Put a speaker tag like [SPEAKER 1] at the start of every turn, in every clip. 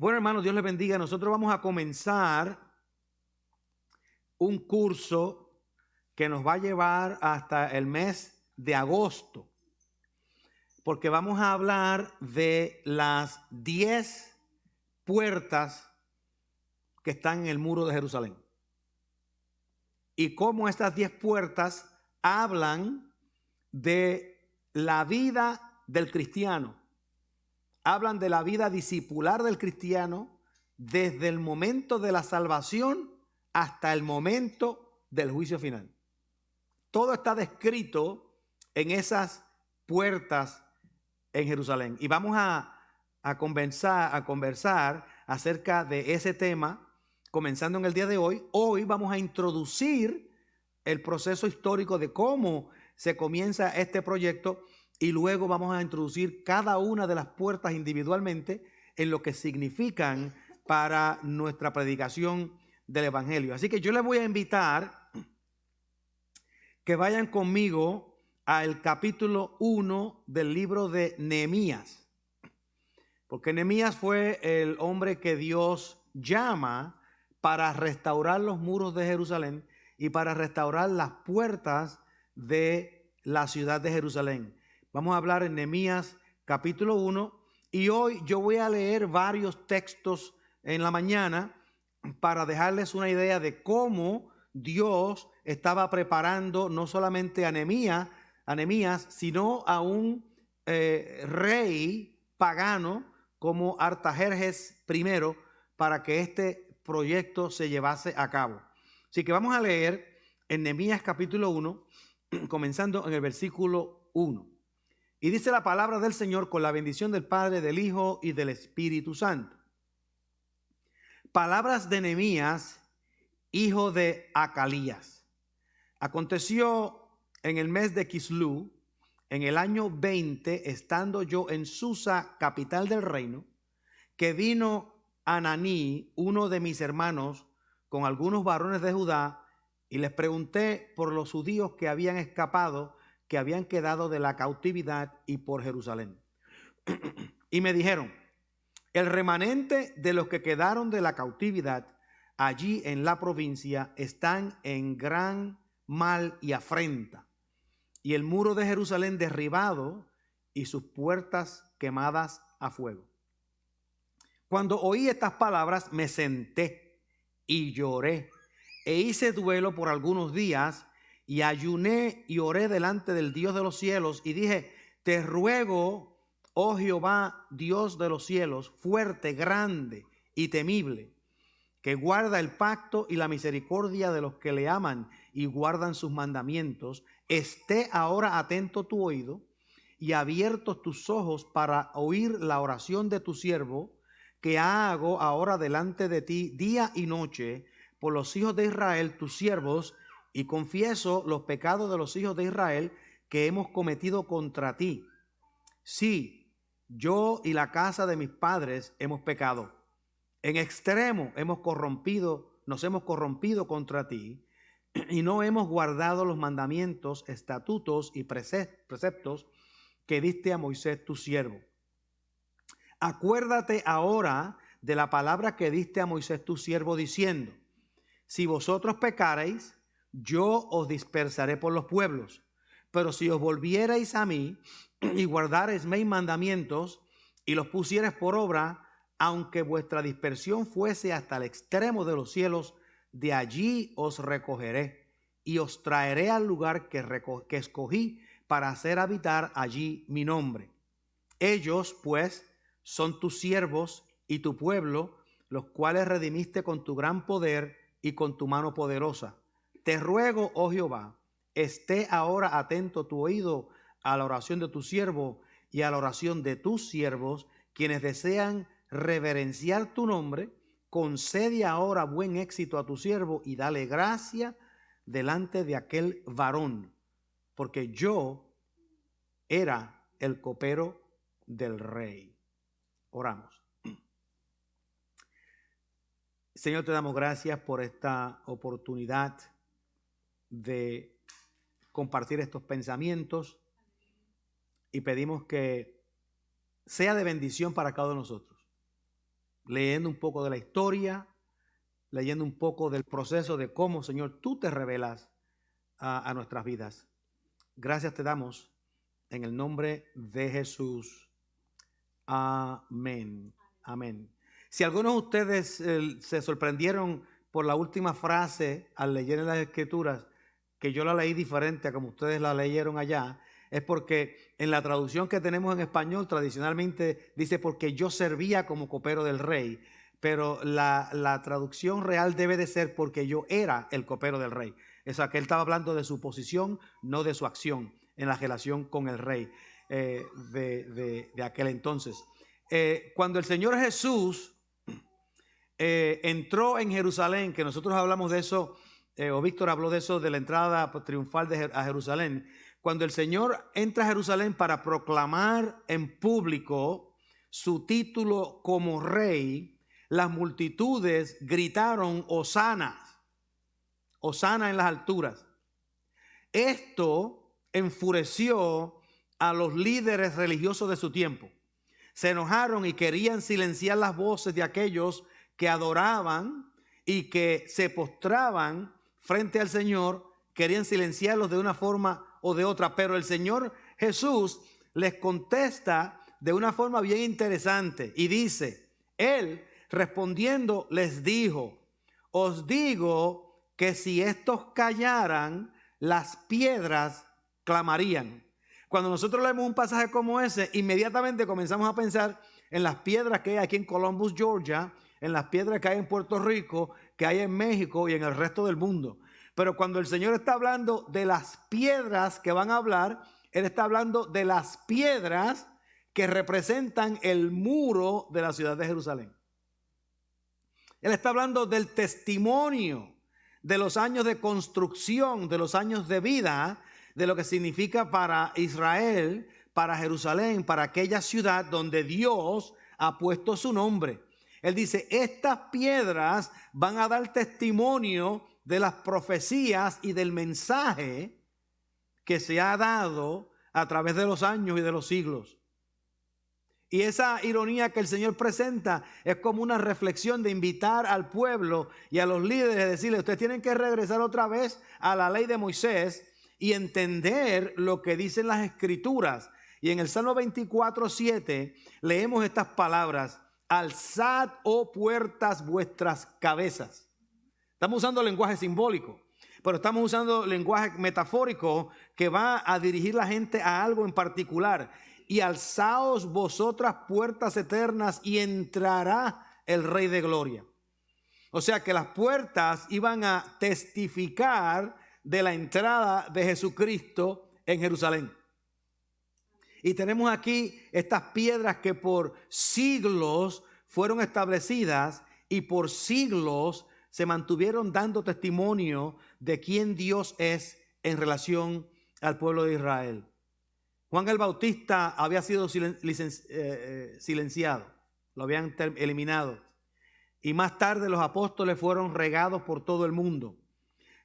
[SPEAKER 1] Bueno, hermanos, Dios les bendiga. Nosotros vamos a comenzar un curso que nos va a llevar hasta el mes de agosto, porque vamos a hablar de las 10 puertas que están en el muro de Jerusalén y cómo estas 10 puertas hablan de la vida del cristiano, hablan de la vida discipular del cristiano desde el momento de la salvación hasta el momento del juicio final. Todo está descrito en esas puertas en Jerusalén. Y vamos a conversar acerca de ese tema, comenzando en el día de hoy. Hoy vamos a introducir el proceso histórico de cómo se comienza este proyecto y luego vamos a introducir cada una de las puertas individualmente en lo que significan para nuestra predicación del Evangelio. Así que yo les voy a invitar que vayan conmigo al capítulo 1 del libro de Nehemías, porque Nehemías fue el hombre que Dios llama para restaurar los muros de Jerusalén y para restaurar las puertas de la ciudad de Jerusalén. Vamos a hablar en Nehemías capítulo 1 y hoy yo voy a leer varios textos en la mañana para dejarles una idea de cómo Dios estaba preparando no solamente a Nehemías, sino a un rey pagano como Artajerjes I para que este proyecto se llevase a cabo. Así que vamos a leer en Nehemías capítulo 1, comenzando en el versículo 1. Y dice la palabra del Señor con la bendición del Padre, del Hijo y del Espíritu Santo. Palabras de Nehemías, hijo de Acalías. Aconteció en el mes de Quislú, en el año 20, estando yo en Susa, capital del reino, que vino Ananí, uno de mis hermanos, con algunos varones de Judá, y les pregunté por los judíos que habían escapado, que habían quedado de la cautividad y por Jerusalén. Y me dijeron: el remanente de los que quedaron de la cautividad allí en la provincia están en gran mal y afrenta, y el muro de Jerusalén derribado y sus puertas quemadas a fuego. Cuando oí estas palabras me senté y lloré e hice duelo por algunos días y ayuné y oré delante del Dios de los cielos y dije: te ruego, oh Jehová, Dios de los cielos, fuerte, grande y temible, que guarda el pacto y la misericordia de los que le aman y guardan sus mandamientos, esté ahora atento tu oído y abiertos tus ojos para oír la oración de tu siervo, que hago ahora delante de ti día y noche por los hijos de Israel, tus siervos, y confieso los pecados de los hijos de Israel que hemos cometido contra ti. Sí, yo y la casa de mis padres hemos pecado. En extremo nos hemos corrompido contra ti, y no hemos guardado los mandamientos, estatutos y preceptos que diste a Moisés tu siervo. Acuérdate ahora de la palabra que diste a Moisés tu siervo, diciendo: si vosotros pecareis, yo os dispersaré por los pueblos. Pero si os volviereis a mí y guardareis mis mandamientos y los pusiereis por obra, aunque vuestra dispersión fuese hasta el extremo de los cielos, de allí os recogeré y os traeré al lugar que escogí para hacer habitar allí mi nombre. Ellos, pues, son tus siervos y tu pueblo, los cuales redimiste con tu gran poder y con tu mano poderosa. Te ruego, oh Jehová, esté ahora atento tu oído a la oración de tu siervo y a la oración de tus siervos, quienes desean reverenciar tu nombre. Concede ahora buen éxito a tu siervo y dale gracia delante de aquel varón, porque yo era el copero del rey. Oramos. Señor, te damos gracias por esta oportunidad de compartir estos pensamientos y pedimos que sea de bendición para cada uno de nosotros. leyendo un poco de la historia, leyendo un poco del proceso de cómo, Señor, tú te revelas a nuestras vidas. Gracias te damos en el nombre de Jesús. Amén. Amén. Si algunos de ustedes se sorprendieron por la última frase al leer en las Escrituras, que yo la leí diferente a como ustedes la leyeron allá, es porque en la traducción que tenemos en español tradicionalmente dice porque yo servía como copero del rey, pero la traducción real debe de ser porque yo era el copero del rey. O sea, que él estaba hablando de su posición, no de su acción en la relación con el rey de aquel entonces. Cuando el Señor Jesús entró en Jerusalén, que nosotros hablamos de eso, o Víctor habló de eso, de la entrada triunfal a Jerusalén. Cuando el Señor entra a Jerusalén para proclamar en público su título como rey, las multitudes gritaron Hosana, Hosana en las alturas. Esto enfureció a los líderes religiosos de su tiempo. Se enojaron y querían silenciar las voces de aquellos que adoraban y que se postraban frente al Señor. Querían silenciarlos de una forma o de otra, pero el Señor Jesús les contesta de una forma bien interesante y dice, Él respondiendo les dijo, os digo que si estos callaran, las piedras clamarían. Cuando nosotros leemos un pasaje como ese, inmediatamente comenzamos a pensar en las piedras que hay aquí en Columbus, Georgia, en las piedras que hay en Puerto Rico, que hay en México y en el resto del mundo. Pero cuando el Señor está hablando de las piedras que van a hablar, Él está hablando de las piedras que representan el muro de la ciudad de Jerusalén. Él está hablando del testimonio de los años de construcción, de los años de vida, de lo que significa para Israel, para Jerusalén, para aquella ciudad donde Dios ha puesto su nombre. Él dice, estas piedras van a dar testimonio de las profecías y del mensaje que se ha dado a través de los años y de los siglos. Y esa ironía que el Señor presenta es como una reflexión de invitar al pueblo y a los líderes a decirles, ustedes tienen que regresar otra vez a la ley de Moisés y entender lo que dicen las Escrituras. Y en el Salmo 24:7 leemos estas palabras, alzad, oh puertas, vuestras cabezas. Estamos usando lenguaje simbólico, pero estamos usando lenguaje metafórico que va a dirigir la gente a algo en particular. Y alzaos vosotras puertas eternas y entrará el Rey de Gloria. O sea que las puertas iban a testificar de la entrada de Jesucristo en Jerusalén. Y tenemos aquí estas piedras que por siglos fueron establecidas y por siglos se mantuvieron dando testimonio de quién Dios es en relación al pueblo de Israel. Juan el Bautista había sido silenciado, lo habían eliminado. Y más tarde los apóstoles fueron regados por todo el mundo.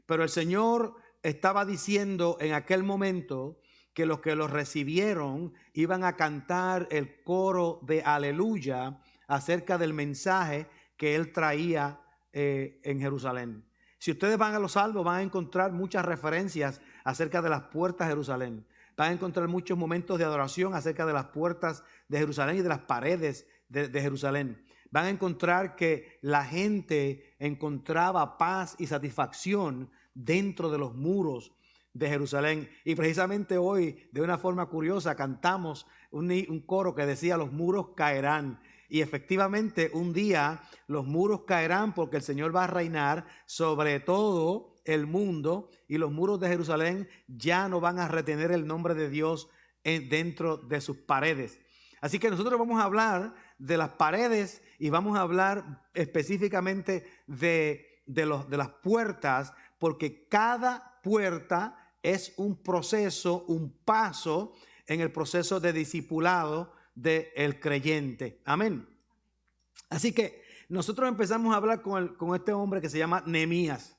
[SPEAKER 1] Pero el Señor estaba diciendo en aquel momento que los recibieron iban a cantar el coro de aleluya acerca del mensaje que Él traía en Jerusalén. Si ustedes van a los Salmos van a encontrar muchas referencias acerca de las puertas de Jerusalén. Van a encontrar muchos momentos de adoración acerca de las puertas de Jerusalén y de las paredes de Jerusalén. Van a encontrar que la gente encontraba paz y satisfacción dentro de los muros de Jerusalén. Y precisamente hoy, de una forma curiosa, cantamos un coro que decía, los muros caerán. Y efectivamente, un día los muros caerán porque el Señor va a reinar sobre todo el mundo y los muros de Jerusalén ya no van a retener el nombre de Dios dentro de sus paredes. Así que nosotros vamos a hablar de las paredes y vamos a hablar específicamente de las puertas, porque cada puerta es un proceso, un paso en el proceso de discipulado del creyente. Amén. Así que nosotros empezamos a hablar con este hombre que se llama Nehemías.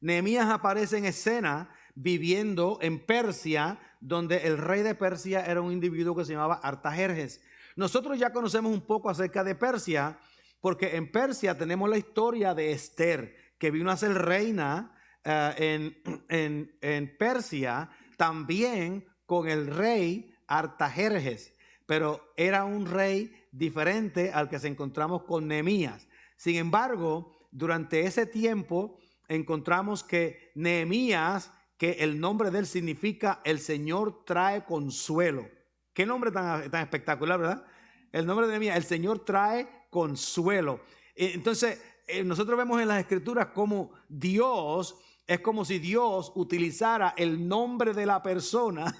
[SPEAKER 1] Nehemías aparece en escena viviendo en Persia, donde el rey de Persia era un individuo que se llamaba Artajerjes. Nosotros ya conocemos un poco acerca de Persia, Porque en Persia tenemos la historia de Esther, que vino a ser reina en Persia, también con el rey Artajerjes, pero era un rey diferente al que se encontramos con Nehemías. Sin embargo, durante ese tiempo encontramos que Nehemías, que el nombre de él significa el Señor trae consuelo. Qué nombre tan espectacular, ¿verdad? El nombre de Nehemías, el Señor trae consuelo. Entonces, nosotros vemos en las Escrituras como Dios, es como si Dios utilizara el nombre de la persona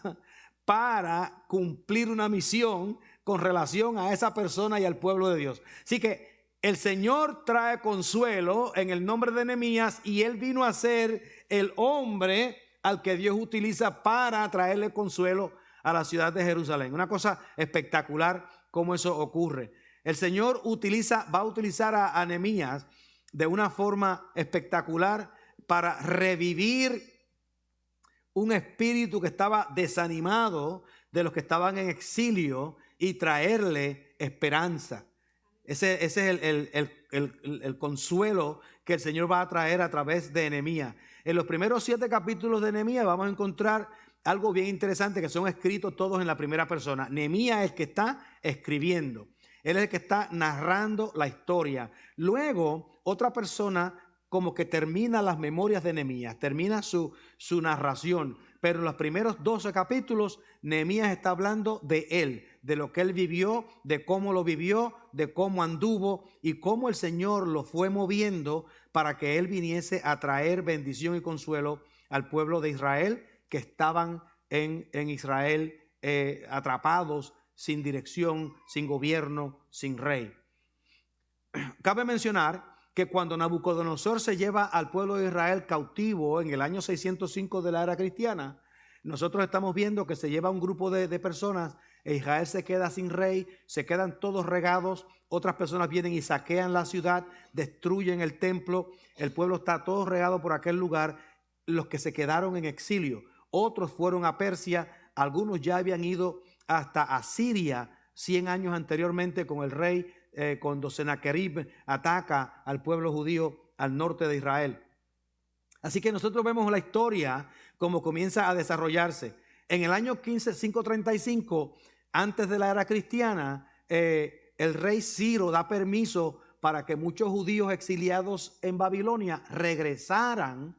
[SPEAKER 1] para cumplir una misión con relación a esa persona y al pueblo de Dios. Así que el Señor trae consuelo en el nombre de Nehemías, y él vino a ser el hombre al que Dios utiliza para traerle consuelo a la ciudad de Jerusalén. Una cosa espectacular cómo eso ocurre. El Señor va a utilizar a Nehemías de una forma espectacular para revivir un espíritu que estaba desanimado de los que estaban en exilio y traerle esperanza. Ese es el consuelo que el Señor va a traer a través de Nehemías. En los primeros 7 capítulos de Nehemías vamos a encontrar algo bien interesante, que son escritos todos en la primera persona. Nehemías es el que está escribiendo. Él es el que está narrando la historia. Luego, otra persona como que termina las memorias de Nehemías, termina su narración. Pero en los primeros 12 capítulos, Nehemías está hablando de él, de lo que él vivió, de cómo lo vivió, de cómo anduvo y cómo el Señor lo fue moviendo para que él viniese a traer bendición y consuelo al pueblo de Israel, que estaban en Israel atrapados, sin dirección, sin gobierno, sin rey. Cabe mencionar que cuando Nabucodonosor se lleva al pueblo de Israel cautivo en el año 605 de la era cristiana, nosotros estamos viendo que se lleva un grupo de personas e Israel se queda sin rey, se quedan todos regados, otras personas vienen y saquean la ciudad, destruyen el templo, el pueblo está todo regado por aquel lugar, los que se quedaron en exilio, otros fueron a Persia, algunos ya habían ido hasta Asiria 100 años anteriormente con el rey, cuando Sennacherib ataca al pueblo judío al norte de Israel. Así que nosotros vemos la historia como comienza a desarrollarse. En el año 535, antes de la era cristiana, el rey Ciro da permiso para que muchos judíos exiliados en Babilonia regresaran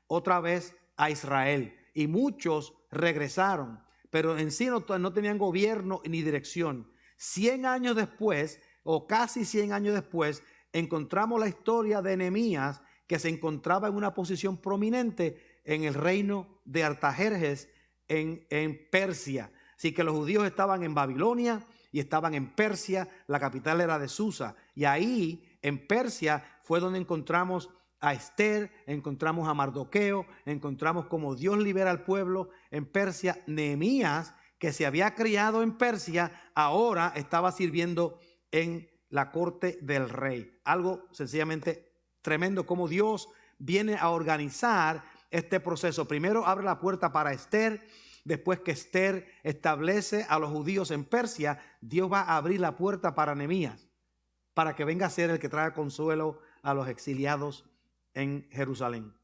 [SPEAKER 1] otra vez a Israel. Y muchos regresaron, pero en sí no tenían gobierno ni dirección. 100 años después, o casi 100 años después, encontramos la historia de Nehemías, que se encontraba en una posición prominente en el reino de Artajerjes en Persia. Así que los judíos estaban en Babilonia y estaban en Persia, la capital era de Susa. Y ahí, en Persia, fue donde encontramos a Esther, encontramos a Mardoqueo, encontramos cómo Dios libera al pueblo en Persia. Nehemías, que se había criado en Persia, ahora estaba sirviendo en la corte del rey. Algo sencillamente tremendo, como Dios viene a organizar este proceso. Primero abre la puerta para Esther, después que Esther establece a los judíos en Persia, Dios va a abrir la puerta para Nehemías, para que venga a ser el que traiga consuelo a los exiliados en Jerusalén.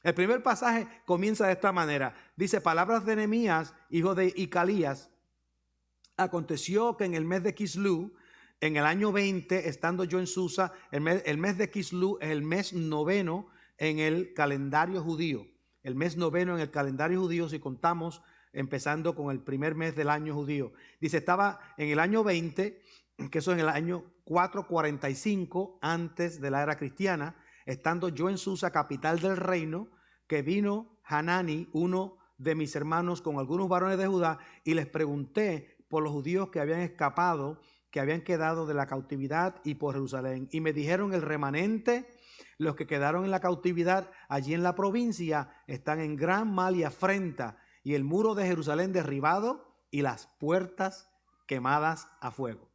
[SPEAKER 1] El primer pasaje comienza de esta manera. Dice: palabras de Nehemías, hijo de Icalías. Aconteció que en el mes de Quislú, en el año 20, estando yo en Susa, el mes de Quislú es el mes noveno en el calendario judío. El mes noveno en el calendario judío, si contamos, empezando con el primer mes del año judío. Dice, estaba en el año 20, que eso es en el año 445 antes de la era cristiana, estando yo en Susa, capital del reino, que vino Hanani, uno de mis hermanos, con algunos varones de Judá, y les pregunté por los judíos que habían escapado, que habían quedado de la cautividad, y por Jerusalén. Y me dijeron: el remanente, los que quedaron en la cautividad allí en la provincia, están en gran mal y afrenta, y el muro de Jerusalén derribado y las puertas quemadas a fuego.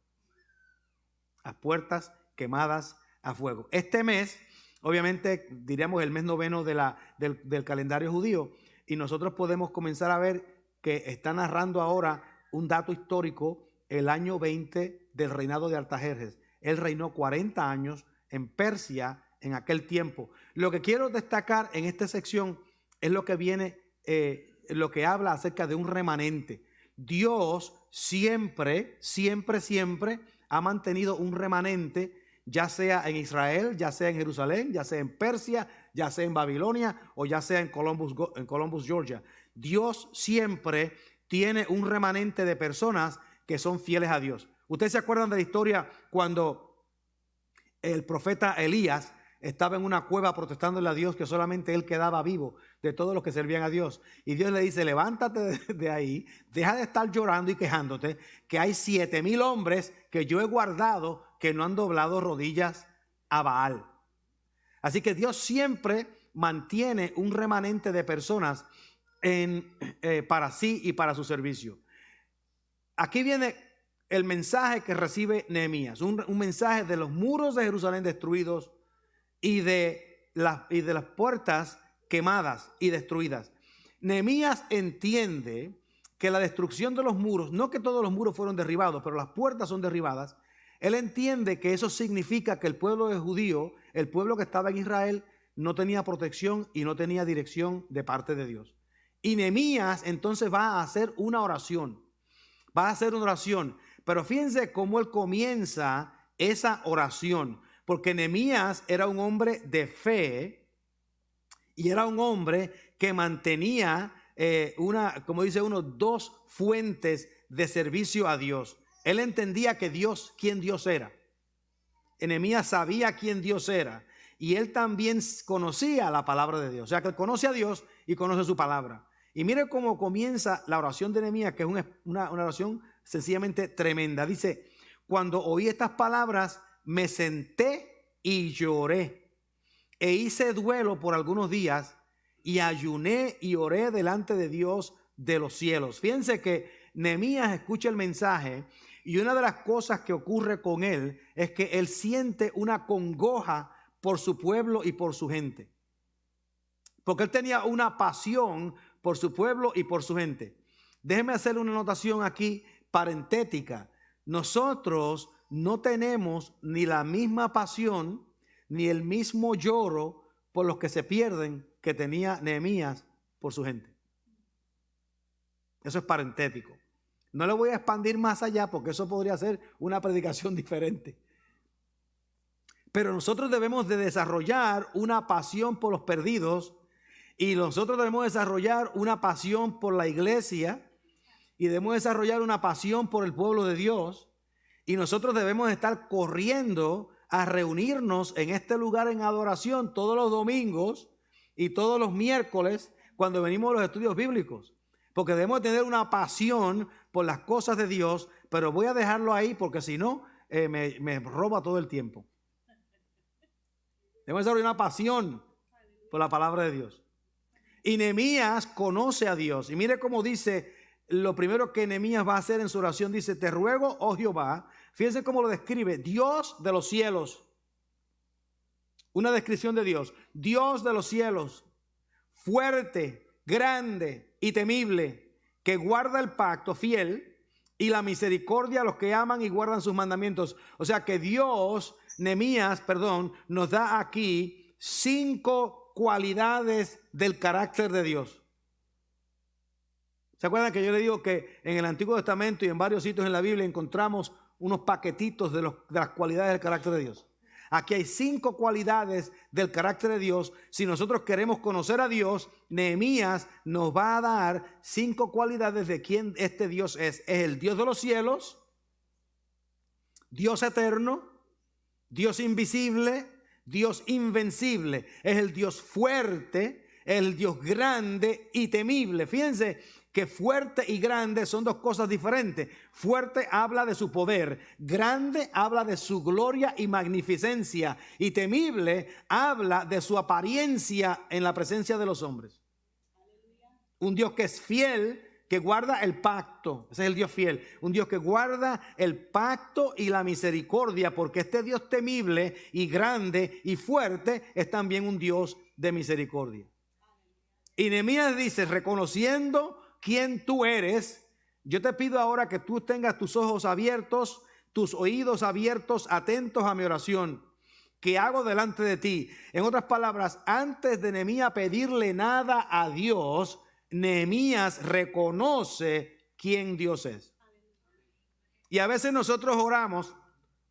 [SPEAKER 1] Las puertas quemadas a fuego. Este mes, obviamente, diríamos el mes noveno del calendario judío, y nosotros podemos comenzar a ver que está narrando ahora un dato histórico, el año 20 del reinado de Artajerjes. Él reinó 40 años en Persia en aquel tiempo. Lo que quiero destacar en esta sección es lo que viene, lo que habla acerca de un remanente. Dios siempre ha mantenido un remanente, ya sea en Israel, ya sea en Jerusalén, ya sea en Persia, ya sea en Babilonia o ya sea en Columbus, Georgia. Dios siempre tiene un remanente de personas que son fieles a Dios. ¿Ustedes se acuerdan de la historia cuando el profeta Elías estaba en una cueva protestándole a Dios que solamente él quedaba vivo de todos los que servían a Dios? Y Dios le dice: levántate de ahí, deja de estar llorando y quejándote, que hay 7,000 hombres que yo he guardado que no han doblado rodillas a Baal. Así que Dios siempre mantiene un remanente de personas para sí y para su servicio. Aquí viene el mensaje que recibe Nehemías, un mensaje de los muros de Jerusalén destruidos y de las puertas quemadas y destruidas. Nehemías entiende que la destrucción de los muros, no que todos los muros fueron derribados, pero las puertas son derribadas. Él entiende que eso significa que el pueblo de judío, el pueblo que estaba en Israel, no tenía protección y no tenía dirección de parte de Dios. Y Nehemías entonces va a hacer una oración. Pero fíjense cómo él comienza esa oración. Porque Nehemías era un hombre de fe y era un hombre que mantenía como dice uno, 2 fuentes de servicio a Dios. Él entendía quién Dios era. Nehemías sabía quién Dios era y él también conocía la palabra de Dios. O sea que él conoce a Dios y conoce su palabra. Y mire cómo comienza la oración de Nehemías, que es una oración sencillamente tremenda. Dice: cuando oí estas palabras, me senté y lloré, e hice duelo por algunos días, y ayuné y oré delante de Dios de los cielos. Fíjense que Nehemías escucha el mensaje, y una de las cosas que ocurre con él es que él siente una congoja por su pueblo y por su gente. Porque él tenía una pasión por su pueblo y por su gente. Déjeme hacer una anotación aquí parentética. Nosotros no tenemos ni la misma pasión ni el mismo lloro por los que se pierden que tenía Nehemías por su gente. Eso es parentético. No lo voy a expandir más allá porque eso podría ser una predicación diferente. Pero nosotros debemos de desarrollar una pasión por los perdidos, y nosotros debemos desarrollar una pasión por la iglesia, y debemos desarrollar una pasión por el pueblo de Dios, y nosotros debemos estar corriendo a reunirnos en este lugar en adoración todos los domingos y todos los miércoles cuando venimos a los estudios bíblicos, porque debemos tener una pasión por las cosas de Dios. Pero voy a dejarlo ahí porque si no me roba todo el tiempo. Debemos desarrollar una pasión por la palabra de Dios. Y Nehemías conoce a Dios. Y mire cómo dice, lo primero que Nehemías va a hacer en su oración, dice: te ruego, oh Jehová. Fíjense cómo lo describe: Dios de los cielos. Una descripción de Dios. Dios de los cielos, fuerte, grande y temible, que guarda el pacto fiel y la misericordia a los que aman y guardan sus mandamientos. O sea que Nehemías, nos da aquí 5 cualidades del carácter de Dios. ¿Se acuerdan que yo le digo que en el Antiguo Testamento y en varios sitios en la Biblia encontramos unos paquetitos de las cualidades del carácter de Dios? Aquí hay 5 cualidades del carácter de Dios. Si nosotros queremos conocer a Dios, Nehemías nos va a dar 5 cualidades de quién este Dios es. Es el Dios de los cielos, Dios eterno, Dios invisible, Dios invencible. Es el Dios fuerte, el Dios grande y temible. Fíjense que fuerte y grande son 2 cosas diferentes. Fuerte habla de su poder, grande habla de su gloria y magnificencia, y temible habla de su apariencia en la presencia de los hombres. Un Dios que es fiel, que guarda el pacto. Ese es el Dios fiel. Un Dios que guarda el pacto y la misericordia, porque este Dios temible y grande y fuerte es también un Dios de misericordia. Y Nehemías dice: reconociendo quién tú eres, yo te pido ahora que tú tengas tus ojos abiertos, tus oídos abiertos, atentos a mi oración que hago delante de ti. En otras palabras, antes de Nehemías pedirle nada a Dios, Nehemías reconoce quién Dios es. Y a veces nosotros oramos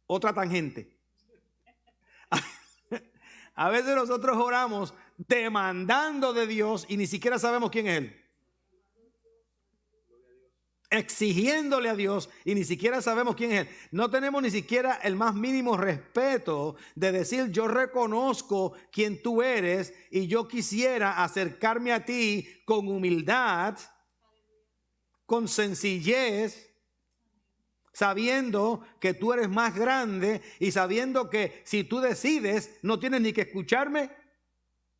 [SPEAKER 1] otra tangente. A veces nosotros oramos demandando de Dios y ni siquiera sabemos quién es Él. Exigiéndole a Dios y ni siquiera sabemos quién es Él. No tenemos ni siquiera el más mínimo respeto de decir: yo reconozco quién tú eres y yo quisiera acercarme a ti con humildad, con sencillez, sabiendo que tú eres más grande y sabiendo que si tú decides no tienes ni que escucharme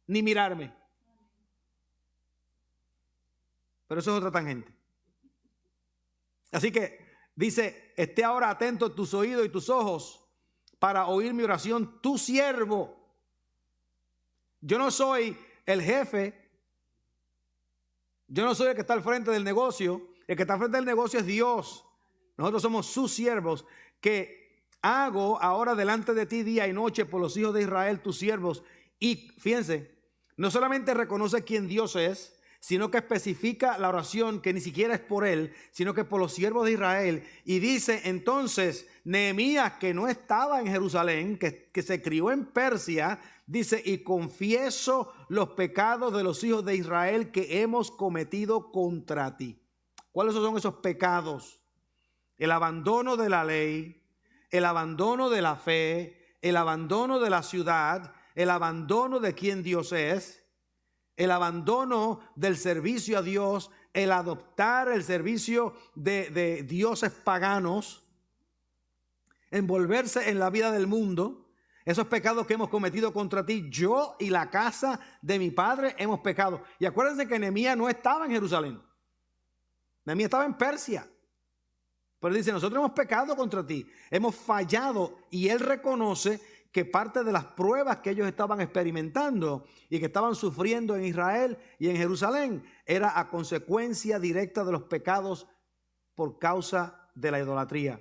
[SPEAKER 1] ni mirarme. Pero eso es otra tangente. Así que dice: esté ahora atento tus oídos y tus ojos para oír mi oración, tu siervo. Yo no soy el jefe, yo no soy el que está al frente del negocio. El que está al frente del negocio es Dios. Nosotros somos sus siervos, que hago ahora delante de ti día y noche por los hijos de Israel, tus siervos. Y fíjense, no solamente reconoce quién Dios es, sino que especifica la oración que ni siquiera es por él, sino que por los siervos de Israel. Y dice entonces Nehemías, que no estaba en Jerusalén, que se crió en Persia, dice: y confieso los pecados de los hijos de Israel que hemos cometido contra ti. ¿Cuáles son esos pecados? El abandono de la ley, el abandono de la fe, el abandono de la ciudad, el abandono de quien Dios es, el abandono del servicio a Dios, el adoptar el servicio de dioses paganos, envolverse en la vida del mundo. Esos pecados que hemos cometido contra ti, yo y la casa de mi padre hemos pecado. Y acuérdense que Nehemías no estaba en Jerusalén. Nehemías estaba en Persia. Pero dice: nosotros hemos pecado contra ti, hemos fallado. Y él reconoce que parte de las pruebas que ellos estaban experimentando y que estaban sufriendo en Israel y en Jerusalén era a consecuencia directa de los pecados por causa de la idolatría.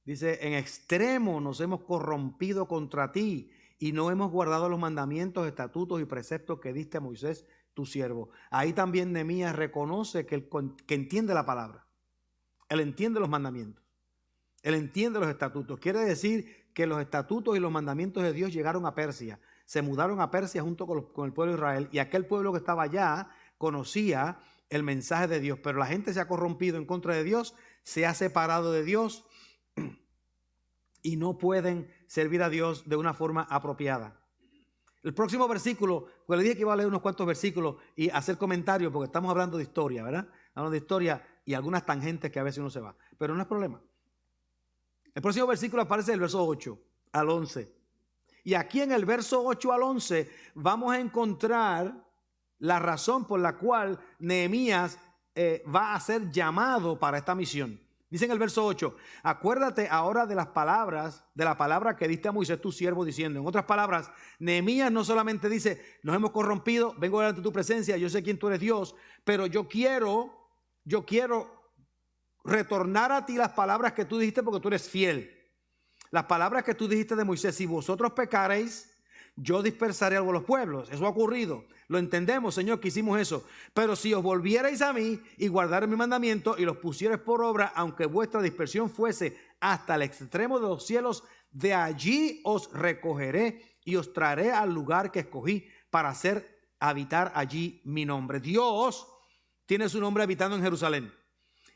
[SPEAKER 1] Dice: en extremo nos hemos corrompido contra ti y no hemos guardado los mandamientos, estatutos y preceptos que diste a Moisés, tu siervo. Ahí también Nehemías reconoce que entiende la palabra. Él entiende los mandamientos. Él entiende los estatutos. Quiere decir que los estatutos y los mandamientos de Dios llegaron a Persia. Se mudaron a Persia junto con el pueblo de Israel. Y aquel pueblo que estaba allá conocía el mensaje de Dios. Pero la gente se ha corrompido en contra de Dios, se ha separado de Dios y no pueden servir a Dios de una forma apropiada. El próximo versículo, pues le dije que iba a leer unos cuantos versículos y hacer comentarios porque estamos hablando de historia, ¿verdad? Hablando de historia y algunas tangentes que a veces uno se va. Pero no es problema. El próximo versículo aparece del verso 8 al 11. Y aquí en el verso 8 al 11 vamos a encontrar la razón por la cual Nehemías va a ser llamado para esta misión. Dice en el verso 8: acuérdate ahora de las palabras, de la palabra que diste a Moisés tu siervo, diciendo. En otras palabras, Nehemías no solamente dice: nos hemos corrompido, vengo delante de tu presencia, yo sé quién tú eres Dios, pero yo quiero retornar a ti las palabras que tú dijiste porque tú eres fiel. Las palabras que tú dijiste de Moisés: si vosotros pecareis, yo dispersaré a los pueblos. Eso ha ocurrido. Lo entendemos, Señor, que hicimos eso. Pero si os volvierais a mí y guardarais mi mandamiento y los pusierais por obra, aunque vuestra dispersión fuese hasta el extremo de los cielos, de allí os recogeré y os traeré al lugar que escogí para hacer habitar allí mi nombre. Dios tiene su nombre habitando en Jerusalén.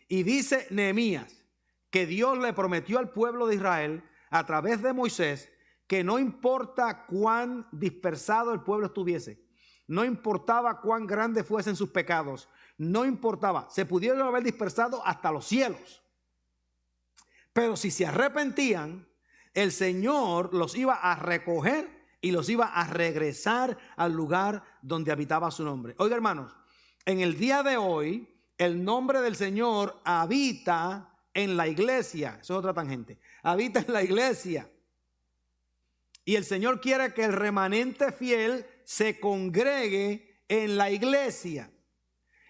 [SPEAKER 1] Y dice Nehemías que Dios le prometió al pueblo de Israel a través de Moisés que no importa cuán dispersado el pueblo estuviese, no importaba cuán grandes fuesen sus pecados, no importaba, se pudieron haber dispersado hasta los cielos, pero si se arrepentían, el Señor los iba a recoger y los iba a regresar al lugar donde habitaba su nombre. Oiga, hermanos, en el día de hoy el nombre del Señor habita en la iglesia. Eso es otra tangente. Habita en la iglesia. Y el Señor quiere que el remanente fiel se congregue en la iglesia.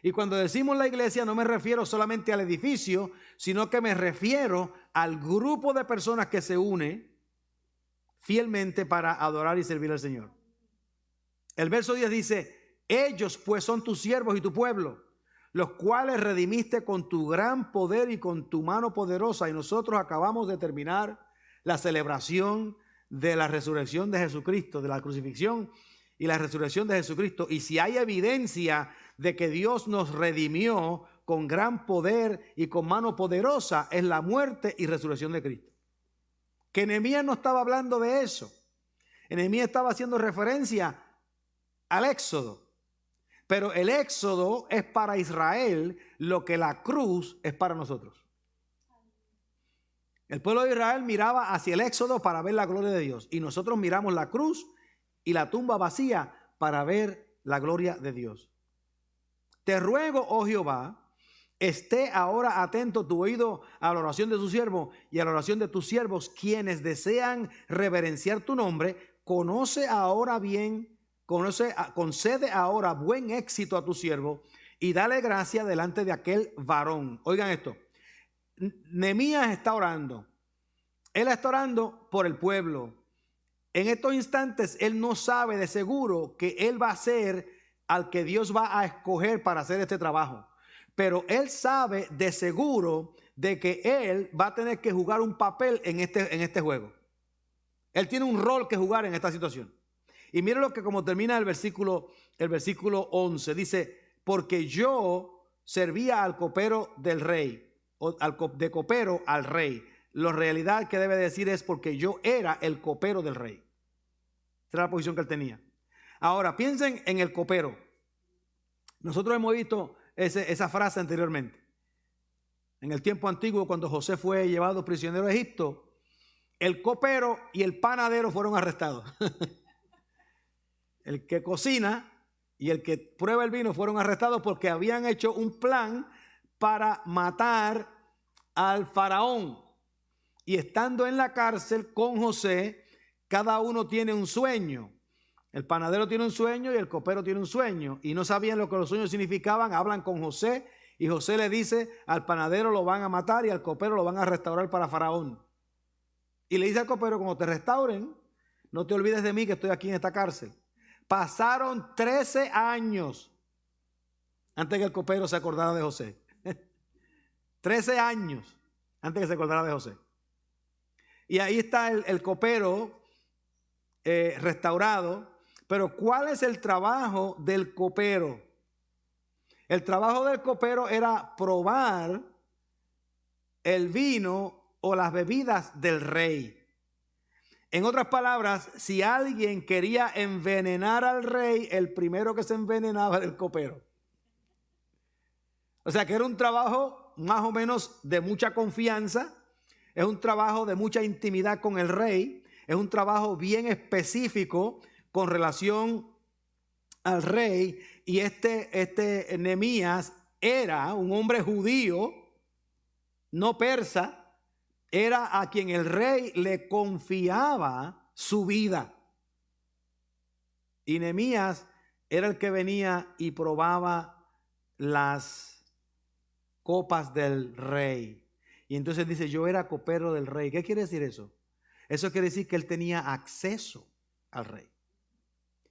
[SPEAKER 1] Y cuando decimos la iglesia no me refiero solamente al edificio, sino que me refiero al grupo de personas que se une fielmente para adorar y servir al Señor. El verso 10 dice: ellos pues son tus siervos y tu pueblo, los cuales redimiste con tu gran poder y con tu mano poderosa. Y nosotros acabamos de terminar la celebración de la resurrección de Jesucristo, de la crucifixión y la resurrección de Jesucristo. Y si hay evidencia de que Dios nos redimió con gran poder y con mano poderosa, es la muerte y resurrección de Cristo. Que Nehemías no estaba hablando de eso. Nehemías estaba haciendo referencia al éxodo. Pero el éxodo es para Israel lo que la cruz es para nosotros. El pueblo de Israel miraba hacia el éxodo para ver la gloria de Dios. Y nosotros miramos la cruz y la tumba vacía para ver la gloria de Dios. Te ruego, oh Jehová, esté ahora atento tu oído a la oración de tu siervo y a la oración de tus siervos, quienes desean reverenciar tu nombre. Concede ahora buen éxito a tu siervo y dale gracia delante de aquel varón. Oigan esto. Nehemías está orando. Él está orando por el pueblo. En estos instantes él no sabe de seguro que él va a ser al que Dios va a escoger para hacer este trabajo. Pero él sabe de seguro de que él va a tener que jugar un papel en este juego. Él tiene un rol que jugar en esta situación. Y miren lo que como termina el versículo 11. Dice: porque yo servía al copero del rey, o de copero al rey. La realidad que debe decir es porque yo era el copero del rey. Esa era la posición que él tenía. Ahora, piensen en el copero. Nosotros hemos visto esa frase anteriormente. En el tiempo antiguo, cuando José fue llevado prisionero a Egipto, el copero y el panadero fueron arrestados. El que cocina y el que prueba el vino fueron arrestados porque habían hecho un plan para matar al faraón. Y estando en la cárcel con José, cada uno tiene un sueño. El panadero tiene un sueño y el copero tiene un sueño. Y no sabían lo que los sueños significaban. Hablan con José y José le dice: al panadero lo van a matar y al copero lo van a restaurar para faraón. Y le dice al copero: cuando te restauren, no te olvides de mí que estoy aquí en esta cárcel. Pasaron 13 años antes que el copero se acordara de José. 13 años antes que se acordara de José. Y ahí está el copero restaurado. Pero ¿cuál es el trabajo del copero? El trabajo del copero era probar el vino o las bebidas del rey. En otras palabras, si alguien quería envenenar al rey, el primero que se envenenaba era el copero. O sea que era un trabajo más o menos de mucha confianza, es un trabajo de mucha intimidad con el rey, es un trabajo bien específico con relación al rey. Y este Nehemías era un hombre judío, no persa. Era a quien el rey le confiaba su vida. Y Nehemías era el que venía y probaba las copas del rey. Y entonces dice: yo era copero del rey. ¿Qué quiere decir eso? Eso quiere decir que él tenía acceso al rey.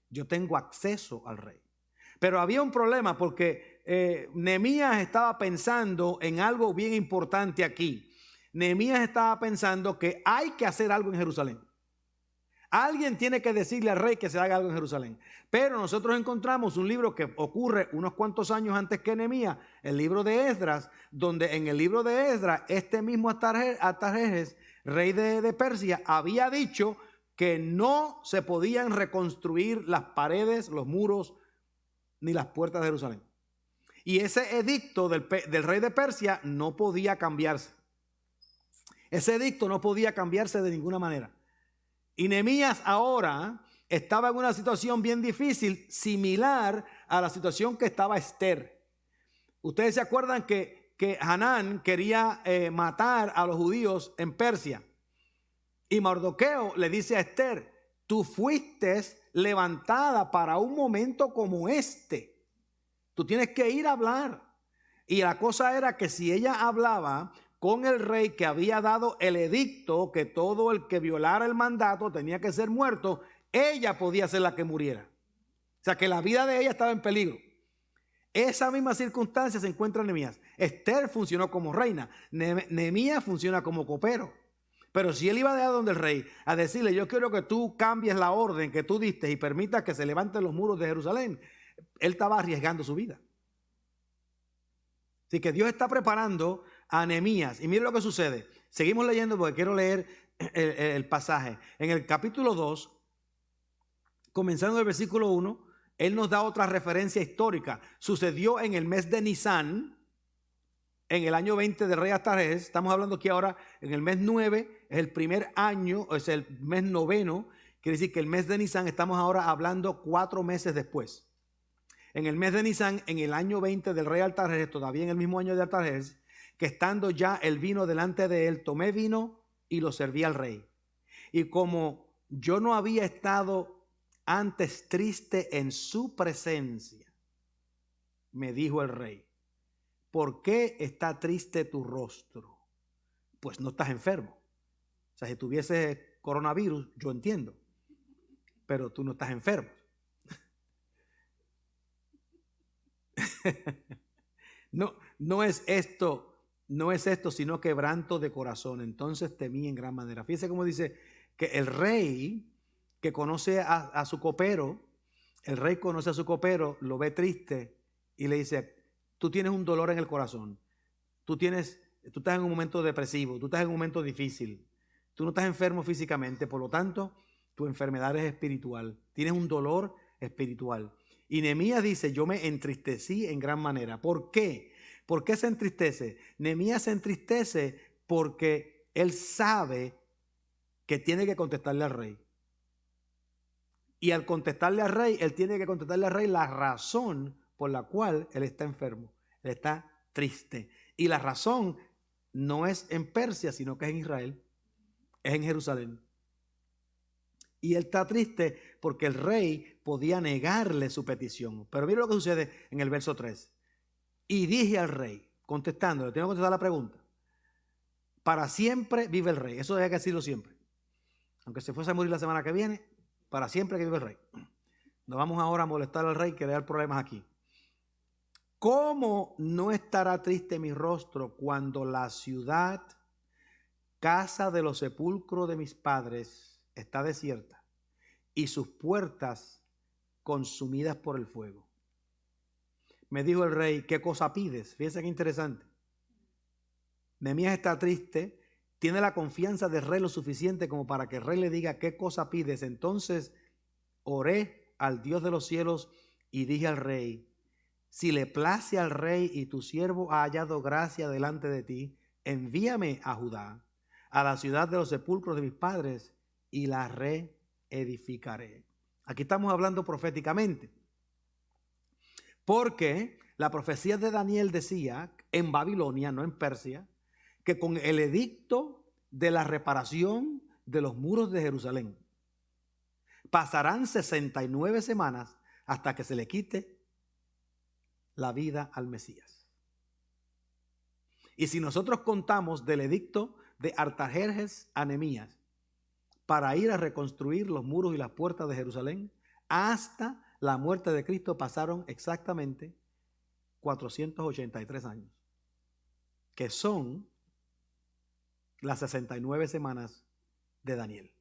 [SPEAKER 1] Yo tengo acceso al rey. Pero había un problema porque Nehemías estaba pensando en algo bien importante aquí. Nehemías estaba pensando que hay que hacer algo en Jerusalén. Alguien tiene que decirle al rey que se haga algo en Jerusalén. Pero nosotros encontramos un libro que ocurre unos cuantos años antes que Nehemías, el libro de Esdras, donde en el libro de Esdras, este mismo Artajerjes, rey de Persia, había dicho que no se podían reconstruir las paredes, los muros, ni las puertas de Jerusalén. Y ese edicto del rey de Persia no podía cambiarse. Ese edicto no podía cambiarse de ninguna manera. Y Nehemías ahora estaba en una situación bien difícil, similar a la situación que estaba Esther. Ustedes se acuerdan que Hanán quería matar a los judíos en Persia. Y Mardoqueo le dice a Esther: tú fuiste levantada para un momento como este. Tú tienes que ir a hablar. Y la cosa era que si ella hablaba con el rey que había dado el edicto que todo el que violara el mandato tenía que ser muerto, ella podía ser la que muriera. O sea que la vida de ella estaba en peligro. Esa misma circunstancia se encuentra en Nehemías. Esther funcionó como reina. Nehemías funciona como copero. Pero si él iba de donde el rey a decirle, yo quiero que tú cambies la orden que tú diste y permitas que se levanten los muros de Jerusalén, él estaba arriesgando su vida. Así que Dios está preparando a Nehemías. Y mire lo que sucede. Seguimos leyendo porque quiero leer el pasaje. En el capítulo 2, comenzando el versículo 1, él nos da otra referencia histórica. Sucedió en el mes de Nisán, en el año 20 del rey Artajerjes. Estamos hablando aquí ahora en el mes 9, es el primer año, es el mes noveno. Quiere decir que el mes de Nisán, estamos ahora hablando 4 meses después. En el mes de Nisán, en el año 20 del rey Artajerjes, todavía en el mismo año de Artajerjes, que estando ya el vino delante de él, tomé vino y lo serví al rey. Y como yo no había estado antes triste en su presencia, me dijo el rey, ¿por qué está triste tu rostro? Pues no estás enfermo. O sea, si tuviese coronavirus, yo entiendo, pero tú no estás enfermo. No es esto, sino quebranto de corazón. Entonces temí en gran manera. Fíjese cómo dice que el rey que conoce a su copero, lo ve triste y le dice, tú tienes un dolor en el corazón, tú estás en un momento depresivo, tú estás en un momento difícil, tú no estás enfermo físicamente, por lo tanto, tu enfermedad es espiritual, tienes un dolor espiritual. Y Nehemías dice, yo me entristecí en gran manera. ¿Por qué? ¿Por qué se entristece? Nehemías se entristece porque él sabe que tiene que contestarle al rey. Y al contestarle al rey, él tiene que contestarle al rey la razón por la cual él está enfermo. Él está triste. Y la razón no es en Persia, sino que es en Israel. Es en Jerusalén. Y él está triste porque el rey podía negarle su petición. Pero mira lo que sucede en el verso 3. Y dije al rey, contestándole, tengo que contestar la pregunta. Para siempre vive el rey. Eso hay que decirlo siempre. Aunque se fuese a morir la semana que viene, para siempre que vive el rey. No vamos ahora a molestar al rey y crear problemas aquí. ¿Cómo no estará triste mi rostro cuando la ciudad, casa de los sepulcros de mis padres, está desierta y sus puertas consumidas por el fuego? Me dijo el rey, ¿qué cosa pides? Fíjense qué interesante. Nehemías está triste, tiene la confianza del rey lo suficiente como para que el rey le diga qué cosa pides. Entonces oré al Dios de los cielos y dije al rey, si le place al rey y tu siervo ha hallado gracia delante de ti, envíame a Judá, a la ciudad de los sepulcros de mis padres, y la reedificaré. Aquí estamos hablando proféticamente, porque la profecía de Daniel decía, en Babilonia, no en Persia, que con el edicto de la reparación de los muros de Jerusalén, pasarán 69 semanas hasta que se le quite la vida al Mesías. Y si nosotros contamos del edicto de Artajerjes a Nehemías para ir a reconstruir los muros y las puertas de Jerusalén, hasta la muerte de Cristo pasaron exactamente 483 años, que son las 69 semanas de Daniel.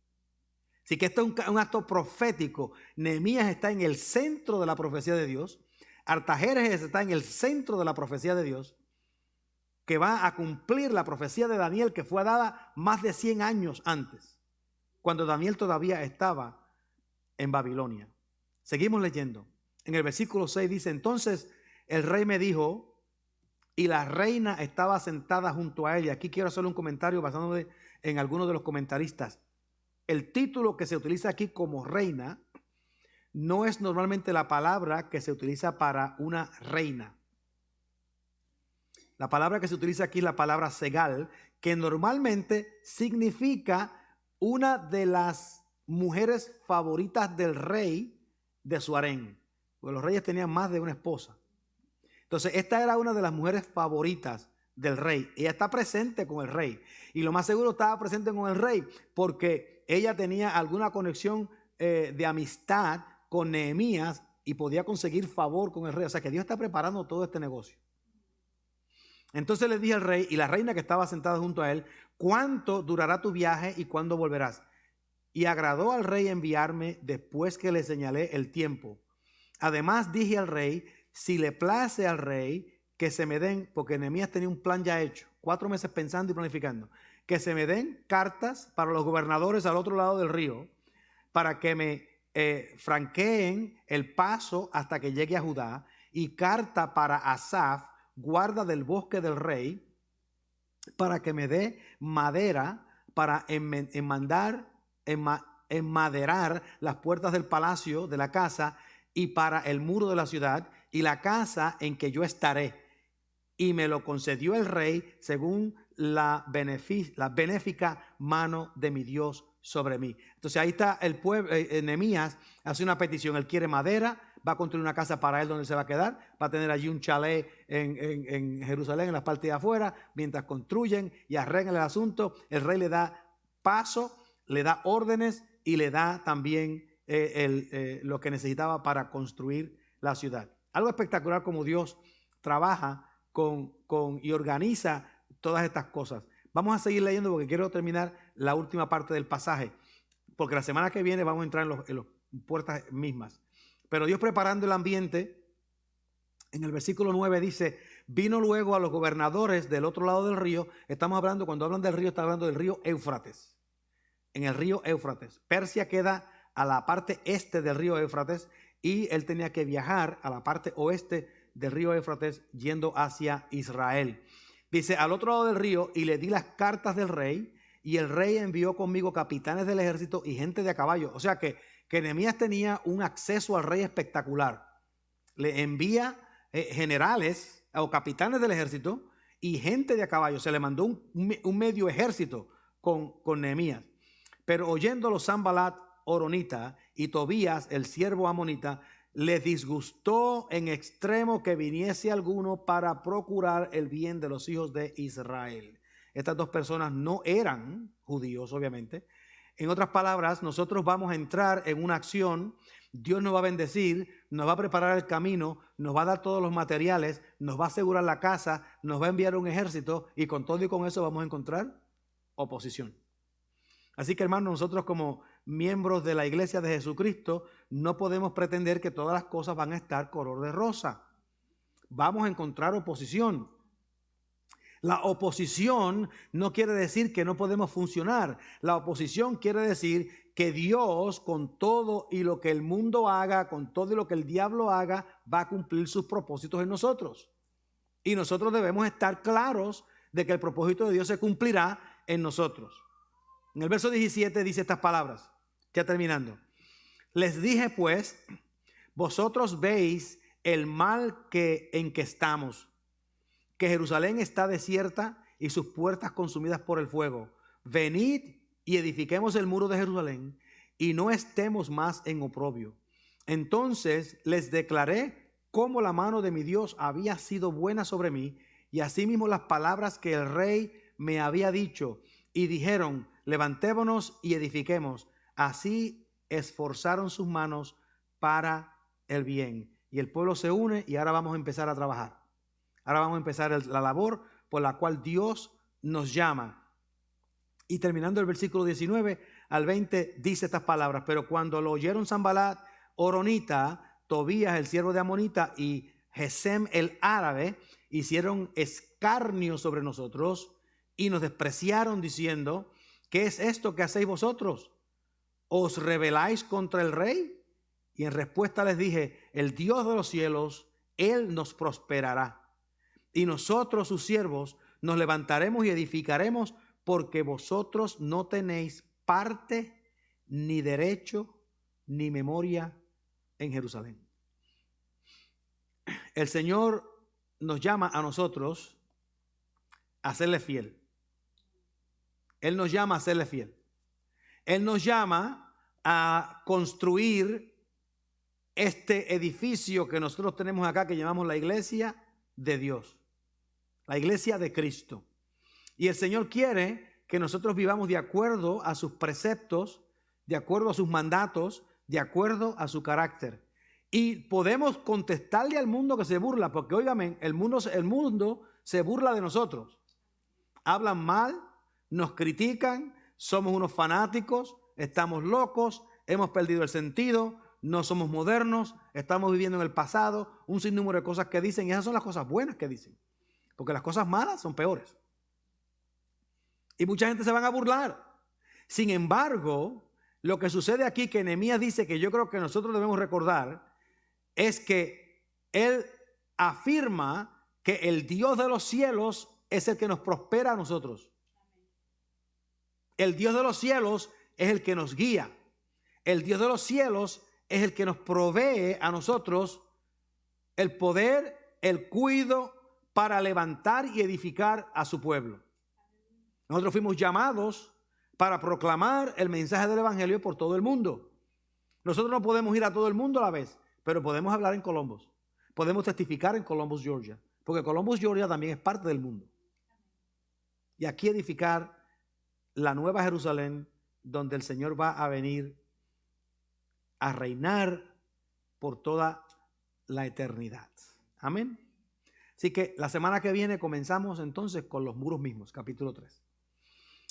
[SPEAKER 1] Así que esto es un acto profético. Nehemías está en el centro de la profecía de Dios. Artajerjes está en el centro de la profecía de Dios, que va a cumplir la profecía de Daniel, que fue dada más de 100 años antes, cuando Daniel todavía estaba en Babilonia. Seguimos leyendo. En el versículo 6 dice, entonces el rey me dijo, y la reina estaba sentada junto a él. Y aquí quiero hacerle un comentario basándome en algunos de los comentaristas. El título que se utiliza aquí como reina no es normalmente la palabra que se utiliza para una reina. La palabra que se utiliza aquí es la palabra segal, que normalmente significa una de las mujeres favoritas del rey de su harén. Porque los reyes tenían más de una esposa. Entonces, esta era una de las mujeres favoritas del rey. Ella está presente con el rey. Y lo más seguro estaba presente con el rey porque ella tenía alguna conexión de amistad con Nehemías y podía conseguir favor con el rey. O sea que Dios está preparando todo este negocio. Entonces le dije al rey y la reina que estaba sentada junto a él: ¿cuánto durará tu viaje y cuándo volverás? Y agradó al rey enviarme después que le señalé el tiempo. Además dije al rey: si le place al rey que se me den, porque Nehemías tenía un plan ya hecho, 4 meses pensando y planificando, que se me den cartas para los gobernadores al otro lado del río, para que me franqueen el paso hasta que llegue a Judá, y carta para Asaf, guarda del bosque del rey, para que me dé madera para enmaderar las puertas del palacio de la casa y para el muro de la ciudad y la casa en que yo estaré. Y me lo concedió el rey según la benéfica mano de mi Dios sobre mí. Entonces ahí está el pueblo. Nehemías hace una petición. Él quiere madera, va a construir una casa para él donde se va a quedar, va a tener allí un chalet en Jerusalén, en la parte de afuera, mientras construyen y arreglan el asunto. El rey le da paso, le da órdenes y le da también lo que necesitaba para construir la ciudad. Algo espectacular como Dios trabaja y organiza todas estas cosas. Vamos a seguir leyendo porque quiero terminar la última parte del pasaje, porque la semana que viene vamos a entrar en las puertas mismas. Pero Dios preparando el ambiente, en el versículo 9 dice: vino luego a los gobernadores del otro lado del río. Estamos hablando, cuando hablan del río, está hablando del río Éufrates. En el río Éufrates. Persia queda a la parte este del río Éufrates y él tenía que viajar a la parte oeste del río Éufrates yendo hacia Israel. Dice: al otro lado del río, y le di las cartas del rey, y el rey envió conmigo capitanes del ejército y gente de a caballo. O sea que Nehemías tenía un acceso al rey espectacular. Le envía generales o capitanes del ejército y gente de a caballo. Se le mandó un medio ejército con Nehemías. Pero oyéndolo Sanbalat Horonita y Tobías el siervo amonita, le disgustó en extremo que viniese alguno para procurar el bien de los hijos de Israel. Estas dos personas no eran judíos, obviamente. En otras palabras, nosotros vamos a entrar en una acción. Dios nos va a bendecir, nos va a preparar el camino, nos va a dar todos los materiales, nos va a asegurar la casa, nos va a enviar un ejército, y con todo y con eso vamos a encontrar oposición. Así que, hermanos, nosotros como miembros de la iglesia de Jesucristo no podemos pretender que todas las cosas van a estar color de rosa. Vamos a encontrar oposición. La oposición no quiere decir que no podemos funcionar. La oposición quiere decir que Dios, con todo y lo que el mundo haga, con todo y lo que el diablo haga, va a cumplir sus propósitos en nosotros. Y nosotros debemos estar claros de que el propósito de Dios se cumplirá en nosotros. En el verso 17 dice estas palabras, ya terminando. Les dije pues: vosotros veis el mal en que estamos, que Jerusalén está desierta y sus puertas consumidas por el fuego. Venid y edifiquemos el muro de Jerusalén y no estemos más en oprobio. Entonces les declaré cómo la mano de mi Dios había sido buena sobre mí, y asimismo las palabras que el rey me había dicho, y dijeron: levantémonos y edifiquemos. Así esforzaron sus manos para el bien. Y el pueblo se une y ahora vamos a empezar a trabajar. Ahora vamos a empezar la labor por la cual Dios nos llama. Y terminando el versículo 19 al 20 dice estas palabras: pero cuando lo oyeron Sanbalat Horonita, Tobías el siervo de Amonita y Gesem el árabe, hicieron escarnio sobre nosotros y nos despreciaron diciendo: ¿qué es esto que hacéis vosotros? ¿Os rebeláis contra el rey? Y en respuesta les dije: el Dios de los cielos, Él nos prosperará. Y nosotros, sus siervos, nos levantaremos y edificaremos, porque vosotros no tenéis parte, ni derecho, ni memoria en Jerusalén. El Señor nos llama a nosotros a serle fiel. Él nos llama a serle fiel. Él nos llama a construir este edificio que nosotros tenemos acá, que llamamos la iglesia de Dios, la iglesia de Cristo. Y el Señor quiere que nosotros vivamos de acuerdo a sus preceptos, de acuerdo a sus mandatos, de acuerdo a su carácter. Y podemos contestarle al mundo que se burla, porque óigame, el mundo se burla de nosotros. Hablan mal, nos critican, somos unos fanáticos, estamos locos, hemos perdido el sentido, no somos modernos, estamos viviendo en el pasado, un sinnúmero de cosas que dicen, y esas son las cosas buenas que dicen, porque las cosas malas son peores. Y mucha gente se van a burlar. Sin embargo, lo que sucede aquí, que Nehemías dice, que yo creo que nosotros debemos recordar, es que él afirma que el Dios de los cielos es el que nos prospera a nosotros. El Dios de los cielos es el que nos guía. El Dios de los cielos es el que nos provee a nosotros el poder, el cuidado para levantar y edificar a su pueblo. Nosotros fuimos llamados para proclamar el mensaje del evangelio por todo el mundo. Nosotros no podemos ir a todo el mundo a la vez, pero podemos hablar en Columbus. Podemos testificar en Columbus, Georgia, porque Columbus, Georgia también es parte del mundo. Y aquí edificar la nueva Jerusalén, donde el Señor va a venir a reinar por toda la eternidad. Amén. Así que la semana que viene comenzamos entonces con los muros mismos, capítulo 3.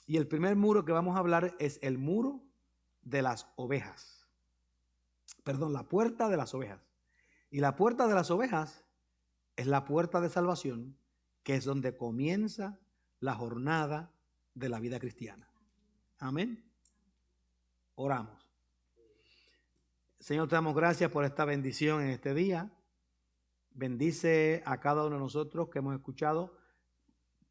[SPEAKER 1] Y el primer muro que vamos a hablar es el muro de las ovejas. Perdón, la puerta de las ovejas. Y la puerta de las ovejas es la puerta de salvación, que es donde comienza la jornada de la vida cristiana. Amén. Oramos. Señor, te damos gracias por esta bendición en este día. Bendice a cada uno de nosotros que hemos escuchado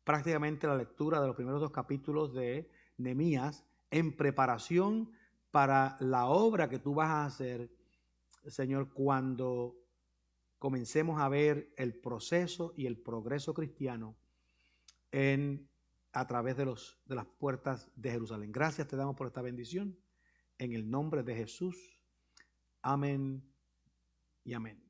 [SPEAKER 1] prácticamente la lectura de los primeros 2 capítulos de Nehemías en preparación para la obra que tú vas a hacer, Señor, cuando comencemos a ver el proceso y el progreso cristiano a través de las puertas de Jerusalén. Gracias te damos por esta bendición. En el nombre de Jesús. Amén y amén.